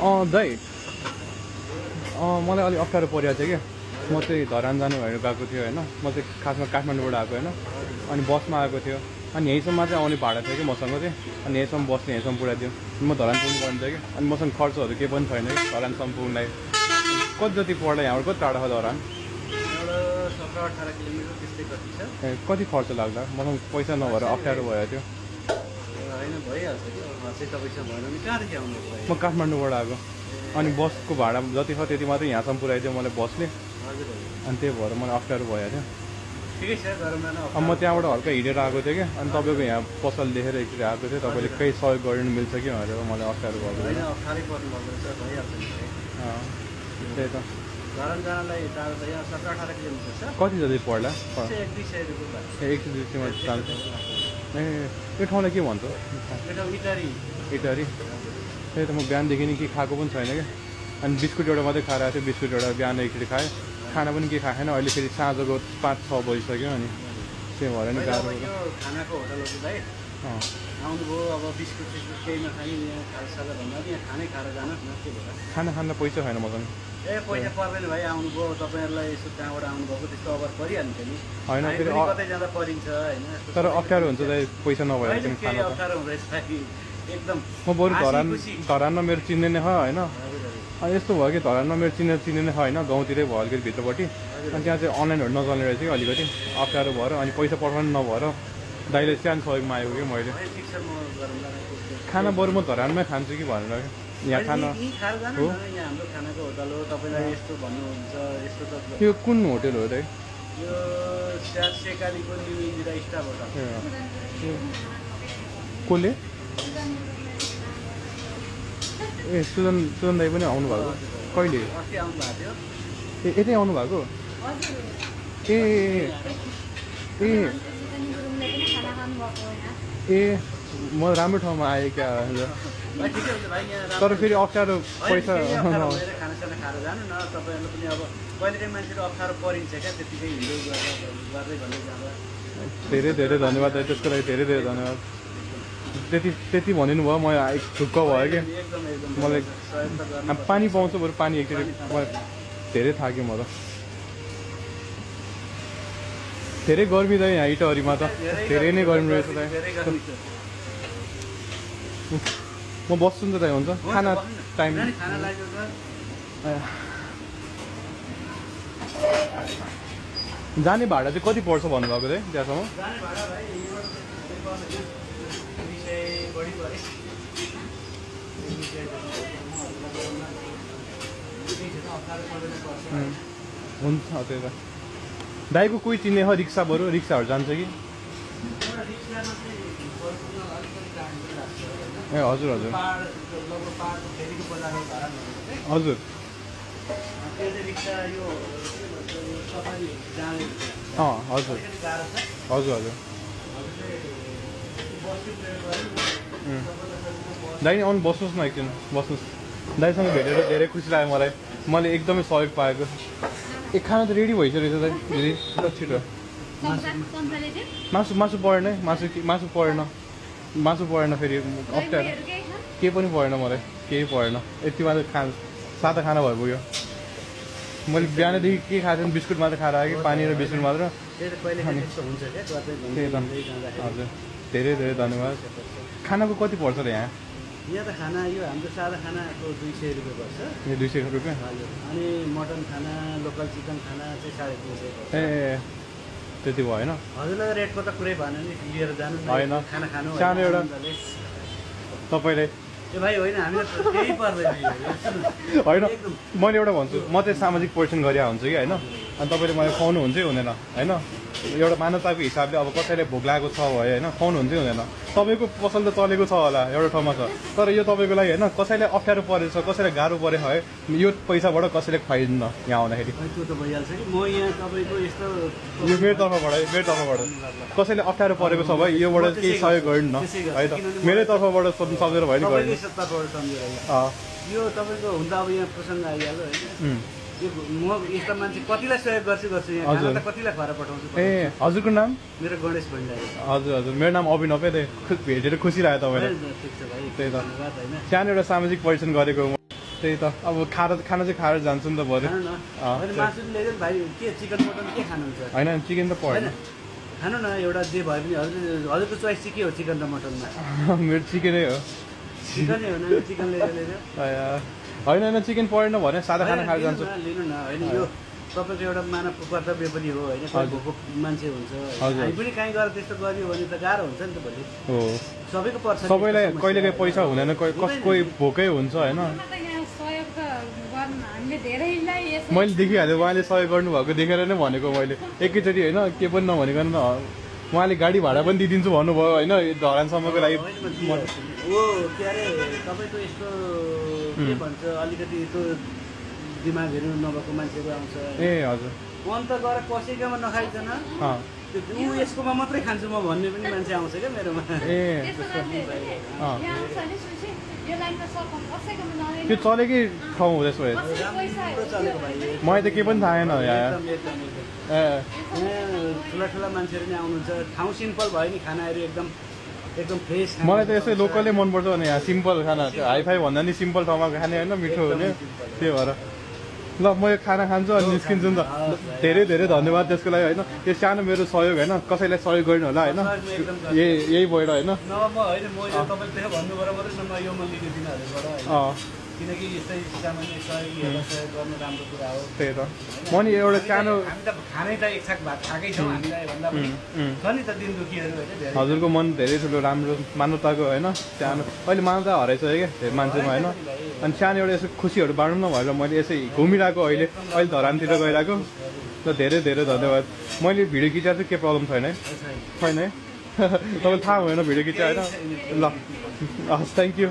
दाइ मलाई अलिक अप्ठ्यारो परिरहेको थियो कि म चाहिँ धरान जानु भएर गएको थियो होइन म चाहिँ खासमा काठमाडौँबाट आएको होइन अनि बसमा आएको थियो अनि यहीँसम्म चाहिँ आउने भाडा थियो कि मसँग चाहिँ अनि यहीँसम्म बस्ने यहीँसम्म पुऱ्याइदियो म धरान पुग्नु पर्ने थियो कि अनि मसँग खर्चहरू केही पनि छैन कि धरानसम्म पुग्नलाई कति जति पर्ला यहाँबाट कति टाढा छ धरान 17-18 किलोमिटर त्यस्तै कति छ ए कति खर्च लाग्ला मसँग पैसा नभएर अप्ठ्यारो भयो त्यो होइन भइहाल्छ कि चाहिँ तपाईँसँग भएन भने कहाँदेखि आउनुभयो म काठमाडौँबाट आएको अनि बसको भाडा जति छ त्यति मात्रै यहाँसम्म पुऱ्याइदियो मलाई बसले हजुर अनि त्यही भएर मलाई अप्ठ्यारो भयो थियो ठिकै छ गरौँ न अब म त्यहाँबाट हल्का हिँडेर आएको थिएँ कि अनि तपाईँको यहाँ पसल देखेर एकचोटि आएको थिएँ तपाईँले केही सहयोग गरिदिनु मिल्छ कि भनेर मलाई अप्ठ्यारो भएको होइन अप्ठ्यारै पर्नु भएको रहेछ भइहाल्छ नि त्यही त धरान जानलाई टाढो त यहाँ 17-18 किलोमिटर छ कति जति पर्ला 100-200 रुपियाँ एक दुई दुईमा जान्छ ए यो ठाउँलाई के भन्छ यो ठाउँ इटारी इटारी त्यही त म बिहानदेखि नि के खाएको पनि छैन क्या अनि बिस्कुट एउटा मात्रै खाएर आएको थियो बिस्कुट एउटा बिहान एकचोटि खाएँ खाना पनि के खाएन अहिले फेरि साँझको 5-6 बजिसक्यो अनि त्यही भएर नि गाह्रो यो खानाको होटलहरू भाइ आउनुभयो अब बिस्कुट सिस्कुट केही नखाने यहाँ खालसाला भन्दा पनि यहाँ खानै खाएर जानुहोस् न के भएर खाना खान पैसा छैन मसँग ए पैसा पर्दैन भाइ आउनुभयो तपाईँहरूलाई यसो कहाँबाट आउनुभएको त्यस्तो अभर परिहाल्छ नि होइन फेरि कतै जाँदा परिन्छ होइन तर अप्ठ्यारो हुन्छ दाइ पैसा नभएर पनि केही खाना अप्ठ्यारो हुँदैछ एकदम म बरु धरानमा मेरो चिन्ने नै छ होइन अनि यस्तो भयो कि धरानमा मेरो चिन्ने नै छ होइन गाउँतिरै भयो अलिकति भित्रपट्टि अनि त्यहाँ चाहिँ अनलाइनहरू नचल्ने रहेछ कि अलिकति अप्ठ्यारो भएर अनि पैसा पठाउनु नभएर दाइले सानो सहयोगमा आएको कि मैले खाना बरु म धरानमै खान्छु कि भनेर यहाँ खाना हो हाम्रो खानाको होटल हो तपाईँलाई यस्तो भन्नुहुन्छ यस्तो त यो कुन होटल हो दाइ यो सेकालीको न्यू इन्दिरा स्टाफ होटल कसले ए सुजन दाइ पनि आउनु भएको कहिले अस्ति आउनु भएको थियो ए यतै आउनु भएको ए ए ए म राम्रो ठाउँमा आएँ क्या तर फेरि अप्ठ्यारो पैसा खानासाना खाएर जानु न तपाईँहरूलाई पनि अब कहिलेकाहीँ मान्छेले अप्ठ्यारो परिन्छ क्या त्यतिकै हिँड्दै गर्दै भन्दै जाँदा धेरै धेरै धन्यवाद दाइ त्यसको लागि धेरै धेरै धन्यवाद त्यति भनिदिनु भयो म ढुक्क भयो कि मलाई पानी पाउँछु बरु पानी एकचोटि धेरै थाक्यो म त धेरै गर्मी त यहाँ इटहरीमा त धेरै नै गर्मी रहेछ दाइ म बस्छु नि त दाइ हुन्छ खाना टाइम जाने भाडा चाहिँ कति पर्छ भन्नुभएको दाइ त्यहाँसम्म हुन्छ त्यही त दाइको कोही चिन्ने हो रिक्सा बरु रिक्साहरू जान्छ कि ए हजुर हजुर हजुर हजुर हजुर हजुर दाइ आउनु बस्नुहोस् न एकछिन बस्नुहोस् दाइसँग भेटेर धेरै खुसी लाग्यो मैले एकदमै सहयोग पाएको ए खाना त रेडी भइसकेको छ दाइ दिदी छिटो मासु परेन है मासु परेन फेरि अप्ठ्यारो केही पनि परेन मलाई केही परेन यति मात्रै सादा खाना भयो पुग्यो मैले बिहानदेखि के खाएको थिएँ बिस्कुट मात्रै खाएर आएँ कि पानी र बिस्कुट मात्र त्यही त हजुर धेरै धेरै धन्यवाद खानाको कति पर्छ र यहाँ त खाना यो हाम्रो सादा खानाको 200 रुपियाँ पर्छ ए 200 रुपियाँ हजुर अनि मटन खाना लोकल चिकन खाना चाहिँ 350 पर्छ ए त्यति भयो होइन हजुरलाई रेटको त कुरै भएन नि लिएर जानु होइन खाना खानु सानो एउटा तपाईँले ए भाइ होइन हामीलाई केही पर्दैन होइन मैले एउटा भन्छु म चाहिँ सामाजिक परिश्रम गरिरहेको हुन्छु कि होइन अनि तपाईँले मलाई खुवाउनुहुन्छै हुँदैन होइन एउटा मानवताको हिसाबले अब कसैले भोक लागेको छ भयो होइन खुवाउनुहुन्छै हुँदैन तपाईँको पसल त चलेको छ होला एउटा ठाउँमा छ तर यो तपाईँको लागि होइन कसैलाई अप्ठ्यारो परेछ कसैलाई गाह्रो परेको है यो पैसाबाट कसैले खुवाइदिन्न यहाँ आउँदाखेरि त्यो त भइहाल्छ कि म यहाँ तपाईँको यस्तो यो मेरो तर्फबाट कसैले अप्ठ्यारो परेको छ भाइ योबाट केही सहयोग गर्नु न है त मेरै तर्फबाट सोध्नु सक्दैन भयो नि गर्नु यो तपाईँको हुँदा अब यहाँ प्रसङ्ग आइहाल्यो होइन यो म यस्ता मान्छे कतिलाई सहयोग गर्छु यहाँ कतिलाई खुवाएर पठाउँछु ए हजुरको नाम मेरो गणेश भण्डारी हजुर हजुर मेरो नाम अभिनव भेटेर खुसी लाग्यो तपाईँलाई त्यही त सानो एउटा सामाजिक परिश्रम गरेको त्यही त अब खाना चाहिँ खाएर जान्छु नि त भरे खानु न होइन मासु पनि ल्याइदिनु भाइ के चिकन मटन के खानुहुन्छ होइन चिकन त होइन परेन खानु न एउटा जे भए पनि हजुरको चोइस चाहिँ के हो चिकन र मटनमा मेरो चिकनै हो चिकनै हो न चिकन ल्याइदियो होइन होइन चिकन परेन भने सादा खाना खाएर जान्छु लिनु न होइन यो तपाईँको एउटा मानव कर्तव्य पनि हो होइन कोही भोको मान्छे हुन्छ हामी पनि कहीँ गएर त्यस्तो गरियो भने त गाह्रो हुन्छ नि त भोलि हो सबैको पर्छ सबैलाई कहिलेकाहीँ पैसा हुँदैन कोही भोकै हुन्छ होइन मैले देखिहालेँ उहाँले सहयोग गर्नुभएको देखेर नै भनेको मैले एकैचोटि होइन के पनि नभनिकन उहाँले गाडी भाडा पनि दिइदिन्छु भन्नुभयो होइन धरानसम्मको लागि ओ के अरे तपाईँको यस्तो के भन्छ अलिकति त्यो दिमागहरू नभएको मान्छेहरू आउँछ ए हजुर अन्त गएर कसैकोमा नखाइकन ऊ यसकोमा मात्रै खान्छु म भन्ने पनि मान्छे आउँछ क्या मेरोमा ए त्यो चलेकै ठाउँ हुँदैछ चलेको भाइ मलाई त केही पनि थाहा छैन ए ठुला ठुला मान्छेहरू नि आउनुहुन्छ ठाउँ सिम्पल भयो नि खानाहरू एकदम एकदम फ्रेस मलाई त यसै लोकलै मनपर्छ भने यहाँ सिम्पल खाना हाइफाई भन्दा नि सिम्पल ठाउँमा खाने होइन मिठो हुने त्यही भएर ल म यो खाना खान्छु अनि निस्किन्छु नि त धेरै धेरै धन्यवाद त्यसको लागि होइन यो सानो मेरो सहयोग होइन कसैलाई सहयोग गर्नु होला होइन यही भएर होइन किनकि यस्तै सामान्य सहयोग गर्नु राम्रो कुरा हो त्यही त म नि एउटा सानो हामी त खानै त एक छाक भात खाएकै छौँ हामीलाई भन्दा पनि छ नि त दिन दुखीहरू होइन हजुरको मन धेरै ठुलो राम्रो मानवताको होइन सानो अहिले मानवता हराइसक्यो क्या धेरै मान्छेमा होइन अनि सानो एउटा यसो खुसीहरू बाँड्नु नभएर मैले यसै घुमिरहेको अहिले धरानतिर गइरहेको ल धेरै धेरै धन्यवाद मैले भिडियो खिचाएर चाहिँ के प्रब्लम छैन है छैन है तपाईँलाई थाहा भएन भिडियो खिचाएर ल हस् थ्याङ्क यू